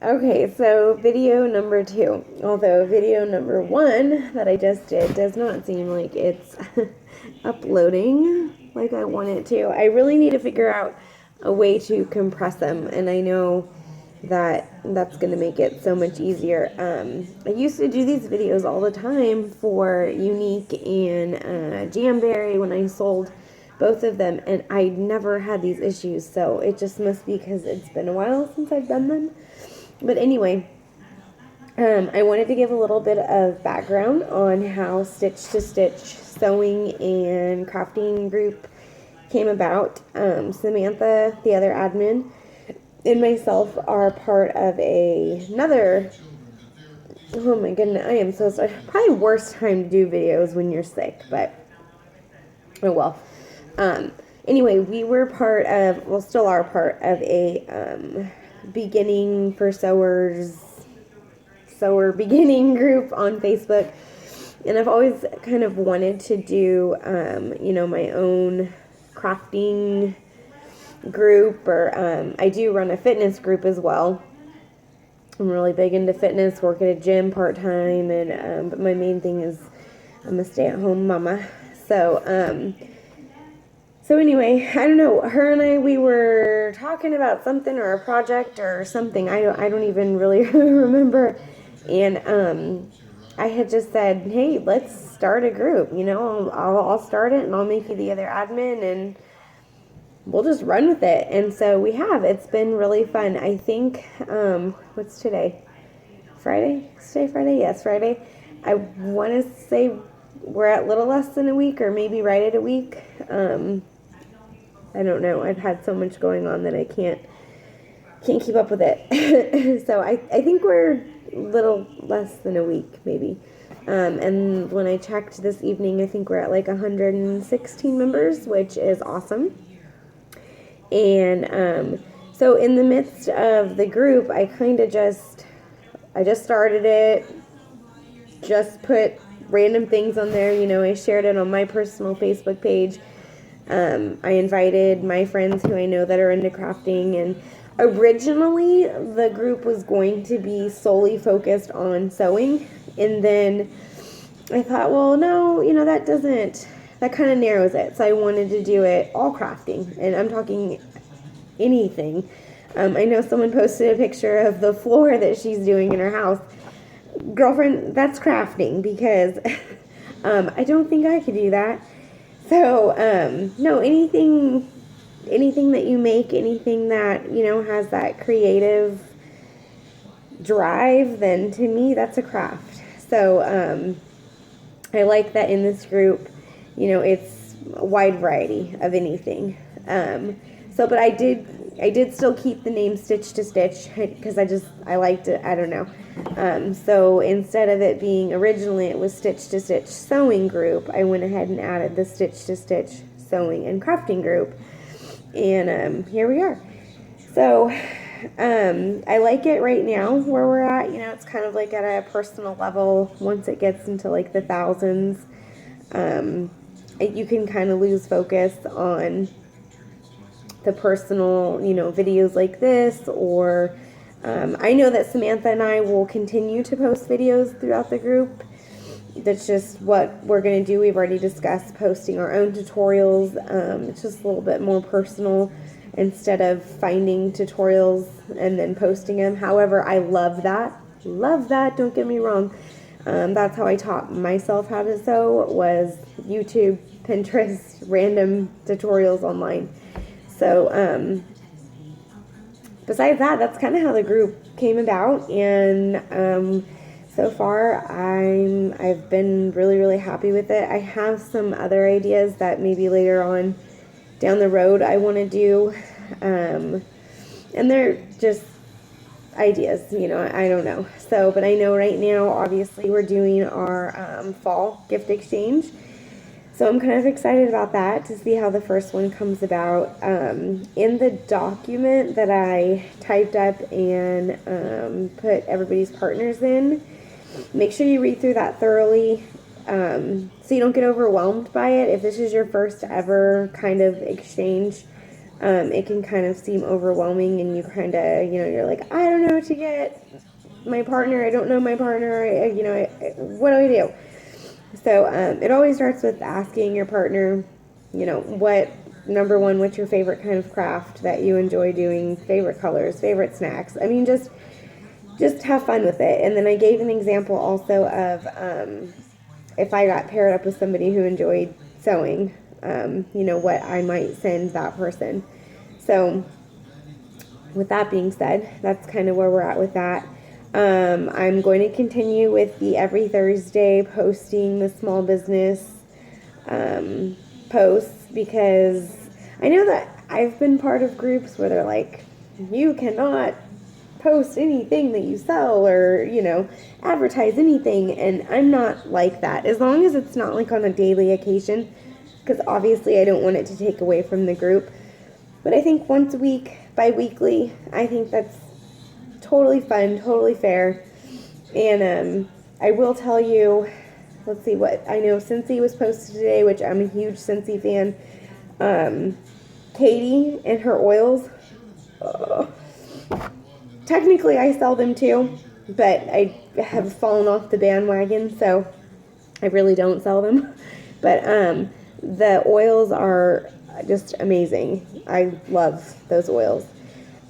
Okay, so video number two. Although video number one that I just did does not seem like it's uploading like I want it to. I really need to figure out a way to compress them, and I know that that's going to make it so much easier. I used to do these videos all the time for Unique and Jamberry when I sold both of them, and I never had these issues, so it just must be because it's been a while since I've done them. But anyway, I wanted to give a little bit of background on how Stitch to Stitch sewing and crafting group came about. Samantha, the other admin, and myself are part of another. Oh my goodness, I am so sorry. Probably worst time to do videos when you're sick, but oh well. Anyway, we were part of, well, still are part of a beginning for sewers sewer beginning group on Facebook, and I've always kind of wanted to do my own crafting group, or I do run a fitness group as well. I'm really big into fitness, work at a gym part-time, and but my main thing is I'm a stay-at-home mama. So anyway, I don't know. Her and I, we were talking about something or a project or something. I don't even really remember. And I had just said, hey, let's start a group. I'll start it, and I'll make you the other admin, and we'll just run with it. And so we have. It's been really fun. I think what's today? Friday? Is today Friday? Yes, Friday. I want to say we're at little less than a week, or maybe right at a week. I don't know. I've had so much going on that I can't keep up with it. So I think we're a little less than a week, maybe. And when I checked this evening, I think we're at like 116 members, which is awesome. And so in the midst of the group, I just started it, just put random things on there. I shared it on my personal Facebook page. I invited my friends who I know that are into crafting, and originally the group was going to be solely focused on sewing, and then I thought, well, no, that kind of narrows it. So I wanted to do it all crafting, and I'm talking anything. I know someone posted a picture of the floor that she's doing in her house. Girlfriend, that's crafting, because I don't think I could do that. So, no, anything that you make, anything that, has that creative drive, then to me, that's a craft. So, I like that in this group, it's a wide variety of anything. But I did still keep the name Stitch to Stitch, because I liked it. I don't know. So instead of it being, originally it was Stitch to Stitch Sewing Group, I went ahead and added the Stitch to Stitch Sewing and Crafting Group. And here we are. So I like it right now where we're at. It's kind of like at a personal level. Once it gets into like the thousands, you can kind of lose focus on the personal, videos like this, or I know that Samantha and I will continue to post videos throughout the group. That's just what we're going to do. We've already discussed posting our own tutorials. It's just a little bit more personal instead of finding tutorials and then posting them. However, I love that. Love that. Don't get me wrong. That's how I taught myself how to sew, was YouTube, Pinterest, random tutorials online. So, besides that, that's kind of how the group came about, and so far I've been really, really happy with it. I have some other ideas that maybe later on down the road I want to do, and they're just ideas, I don't know. So, but I know right now, obviously, we're doing our fall gift exchange. So I'm kind of excited about that, to see how the first one comes about. In the document that I typed up and put everybody's partners in, make sure you read through that thoroughly, so you don't get overwhelmed by it. If this is your first ever kind of exchange, it can kind of seem overwhelming, and you kind of, you're like, I don't know what to get my partner. I don't know my partner. What do I do? So it always starts with asking your partner, number one, what's your favorite kind of craft that you enjoy doing, favorite colors, favorite snacks. I mean, just have fun with it. And then I gave an example also of if I got paired up with somebody who enjoyed sewing, what I might send that person. So with that being said, that's kind of where we're at with that. I'm going to continue with the every Thursday posting the small business posts, because I know that I've been part of groups where they're like, you cannot post anything that you sell or, advertise anything. And I'm not like that, as long as it's not like on a daily occasion, because obviously I don't want it to take away from the group. But I think once a week, bi-weekly, I think that's totally fun, totally fair. And I will tell you, let's see what I know. Scentsy was posted today, which I'm a huge Scentsy fan. Katie and her oils. Technically, I sell them too, but I have fallen off the bandwagon, so I really don't sell them. But the oils are just amazing. I love those oils.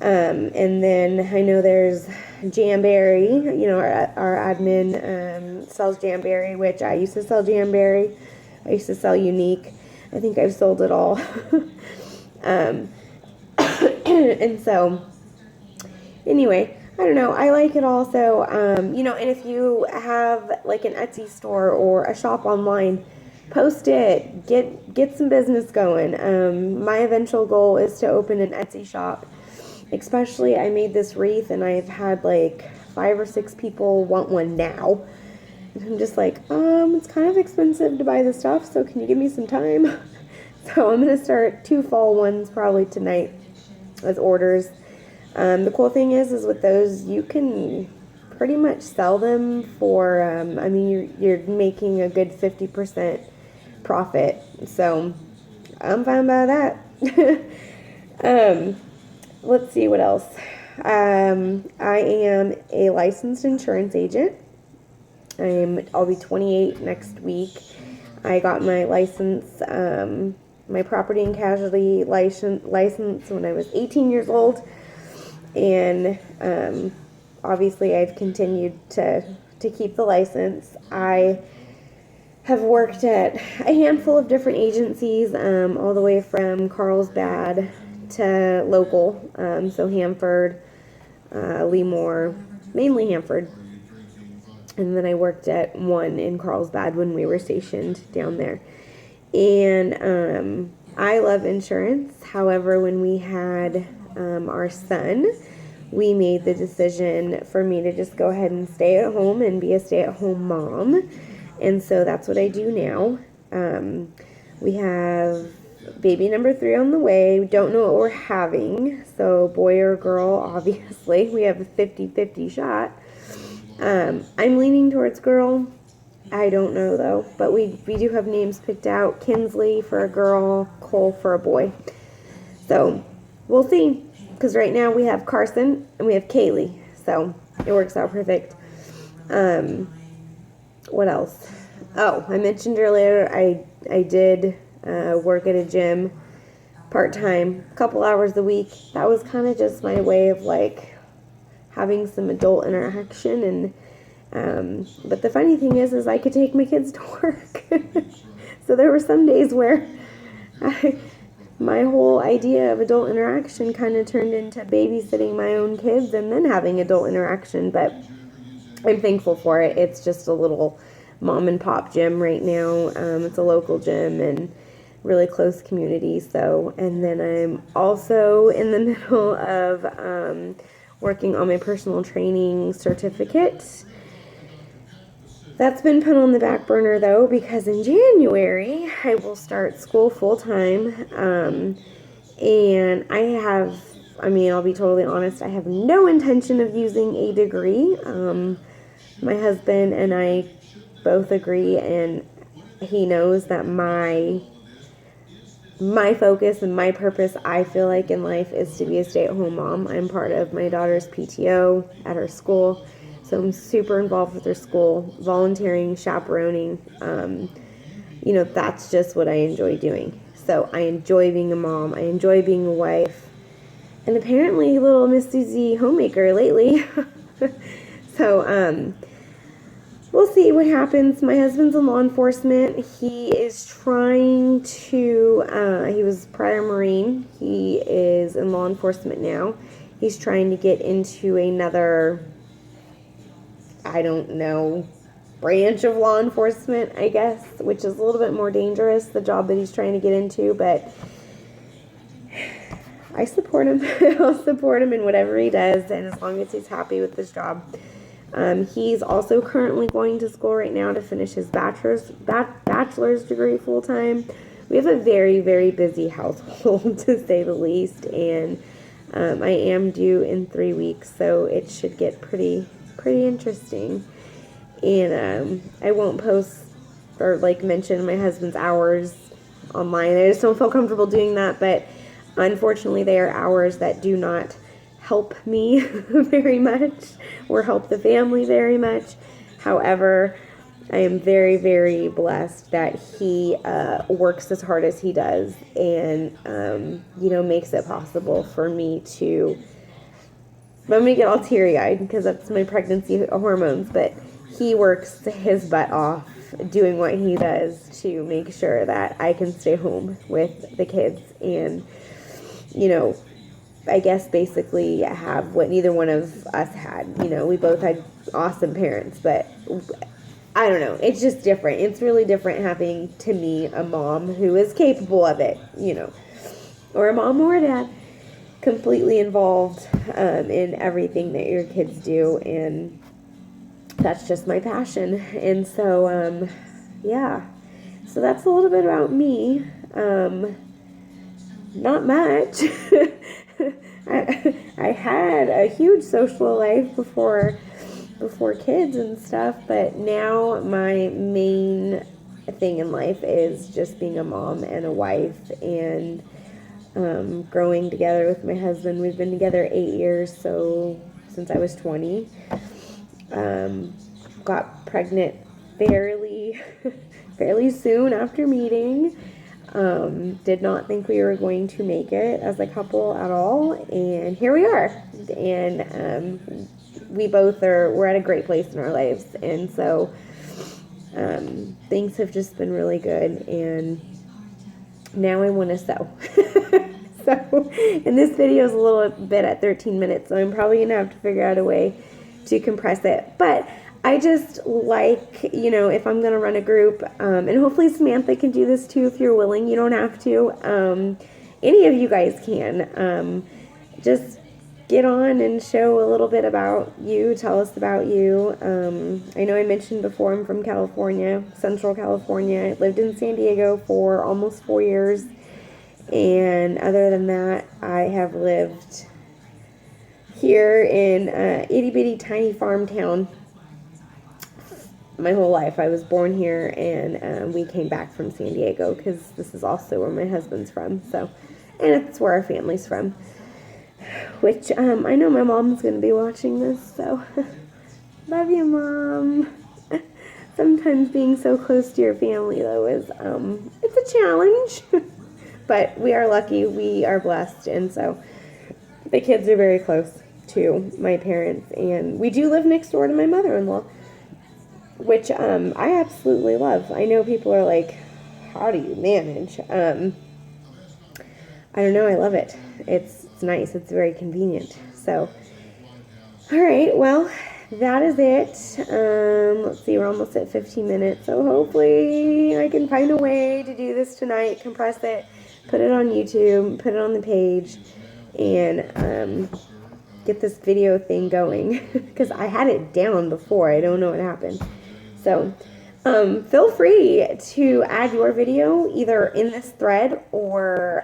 And then I know there's Jamberry, our admin sells Jamberry, which I used to sell Jamberry. I used to sell Unique. I think I've sold it all. And so, anyway, I don't know. I like it also. And if you have like an Etsy store or a shop online, post it. Get some business going. My eventual goal is to open an Etsy shop. Especially, I made this wreath, and I've had like 5 or 6 people want one now. And I'm just like, it's kind of expensive to buy the stuff, so can you give me some time? So I'm going to start 2 fall ones probably tonight as orders. The cool thing is with those, you can pretty much sell them for, you're making a good 50% profit. So I'm fine by that. Let's see what else. I am a licensed insurance agent. I'll be 28 next week. I got my license, my property and casualty license when I was 18 years old. And obviously I've continued to keep the license. I have worked at a handful of different agencies, all the way from Carlsbad to local, so Hanford, Lemoore, mainly Hanford. And then I worked at one in Carlsbad when we were stationed down there. And I love insurance. However, when we had our son, we made the decision for me to just go ahead and stay at home and be a stay-at-home mom. And so that's what I do now. We have baby number 3 on the way. We don't know what we're having, so boy or girl, obviously. We have a 50-50 shot. I'm leaning towards girl. I don't know, though. But we do have names picked out. Kinsley for a girl, Cole for a boy. So we'll see. Because right now we have Carson and we have Kaylee. So it works out perfect. What else? Oh, I mentioned earlier I did work at a gym part-time, a couple hours a week. That was kind of just my way of like having some adult interaction. And but the funny thing is I could take my kids to work. So there were some days where my whole idea of adult interaction kind of turned into babysitting my own kids and then having adult interaction. But I'm thankful for it. It's just a little mom and pop gym right now. It's a local gym and really close community. So, and then I'm also in the middle of working on my personal training certificate. That's been put on the back burner though, because in January I will start school full time. And I'll be totally honest, I have no intention of using a degree. My husband and I both agree, and he knows that my my focus and my purpose, I feel like, in life is to be a stay-at-home mom. I'm part of my daughter's PTO at her school, so I'm super involved with her school, volunteering, chaperoning. That's just what I enjoy doing. So I enjoy being a mom. I enjoy being a wife. And apparently little Miss Susie homemaker lately. So, we'll see what happens. My husband's in law enforcement. He is trying to, he was prior Marine. He is in law enforcement now. He's trying to get into another, I don't know, branch of law enforcement, I guess, which is a little bit more dangerous, the job that he's trying to get into, but I support him. I'll support him in whatever he does, and as long as he's happy with this job. He's also currently going to school right now to finish his bachelor's degree full-time. We have a very, very busy household, to say the least, and I am due in 3 weeks, so it should get pretty interesting. And I won't post or mention my husband's hours online. I just don't feel comfortable doing that, but unfortunately they are hours that do not help me very much or help the family very much. However, I am very, very blessed that he works as hard as he does and makes it possible for me to, I'm going to get all teary-eyed because that's my pregnancy hormones, but he works his butt off doing what he does to make sure that I can stay home with the kids and, I guess basically have what neither one of us had. We both had awesome parents, but I don't know. It's just different. It's really different having, to me, a mom who is capable of it, or a mom or a dad completely involved in everything that your kids do, and that's just my passion. And so, yeah. So that's a little bit about me. Not much. I had a huge social life before kids and stuff, but now my main thing in life is just being a mom and a wife and growing together with my husband. We've been together 8 years, so since I was 20. Got pregnant fairly soon after meeting. Did not think we were going to make it as a couple at all, and here we are. And we both we're at a great place in our lives, and so things have just been really good. And now I want to sew. So, and this video is a little bit at 13 minutes, so I'm probably gonna have to figure out a way to compress it. But I just like, if I'm going to run a group, and hopefully Samantha can do this too if you're willing. You don't have to. Any of you guys can. Just get on and show a little bit about you. Tell us about you. I know I mentioned before I'm from California, Central California. I lived in San Diego for almost 4 years. And other than that, I have lived here in itty bitty tiny farm town my whole life. I was born here, and we came back from San Diego because this is also where my husband's from. So, and it's where our family's from. Which I know my mom's gonna be watching this. So, love you, Mom. Sometimes being so close to your family though is it's a challenge, but we are lucky. We are blessed, and so the kids are very close to my parents, and we do live next door to my mother-in-law, which I absolutely love. I know people are like, how do you manage? I don't know. I love it. It's nice. It's very convenient. So, all right. Well, that is it. Let's see. We're almost at 15 minutes. So hopefully I can find a way to do this tonight, compress it, put it on YouTube, put it on the page, and get this video thing going. Because I had it down before. I don't know what happened. So feel free to add your video either in this thread or,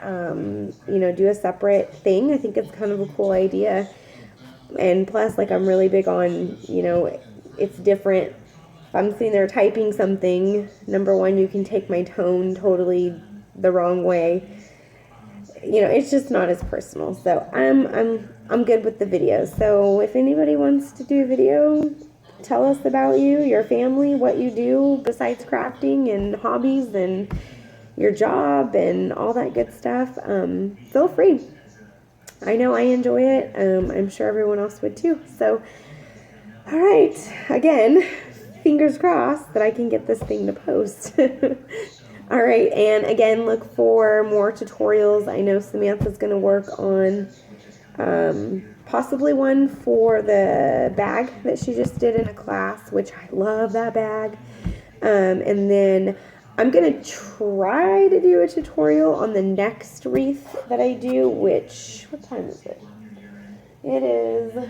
do a separate thing. I think it's kind of a cool idea. And plus, I'm really big on, it's different. If I'm sitting there typing something, number one, you can take my tone totally the wrong way. it's just not as personal. So I'm good with the videos. So if anybody wants to do a video, tell us about you, your family, what you do besides crafting and hobbies and your job and all that good stuff. Feel free. I know I enjoy it. I'm sure everyone else would too. So, all right. Again, fingers crossed that I can get this thing to post. All right. And again, look for more tutorials. I know Samantha's going to work on possibly one for the bag that she just did in a class, which I love that bag. And then I'm going to try to do a tutorial on the next wreath that I do, which, what time is it? It is,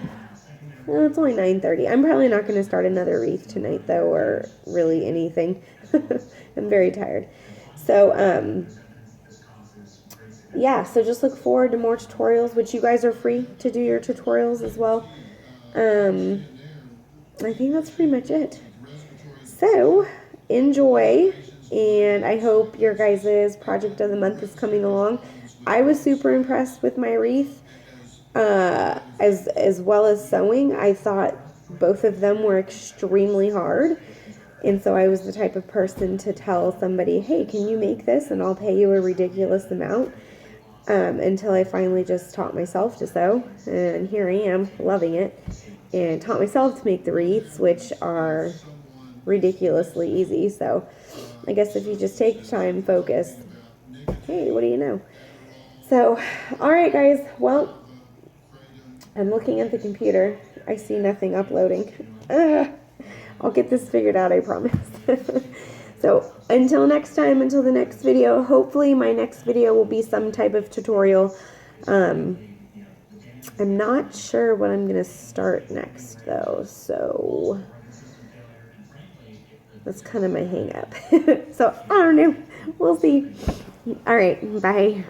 well, it's only 9:30. I'm probably not going to start another wreath tonight, though, or really anything. I'm very tired. So, yeah, so just look forward to more tutorials, which you guys are free to do your tutorials as well. I think that's pretty much it. So, enjoy. And I hope your guys' project of the month is coming along. I was super impressed with my wreath, as well as sewing. I thought both of them were extremely hard. And so I was the type of person to tell somebody, hey, can you make this? And I'll pay you a ridiculous amount. Until I finally just taught myself to sew. And here I am, loving it. And taught myself to make the wreaths, which are ridiculously easy. So I guess if you just take time, focus, hey, what do you know? So, all right, guys. Well, I'm looking at the computer. I see nothing uploading. I'll get this figured out, I promise. So, until next time, until the next video, hopefully my next video will be some type of tutorial. I'm not sure what I'm going to start next, though, so that's kind of my hang up. So, I don't know. We'll see. All right, bye.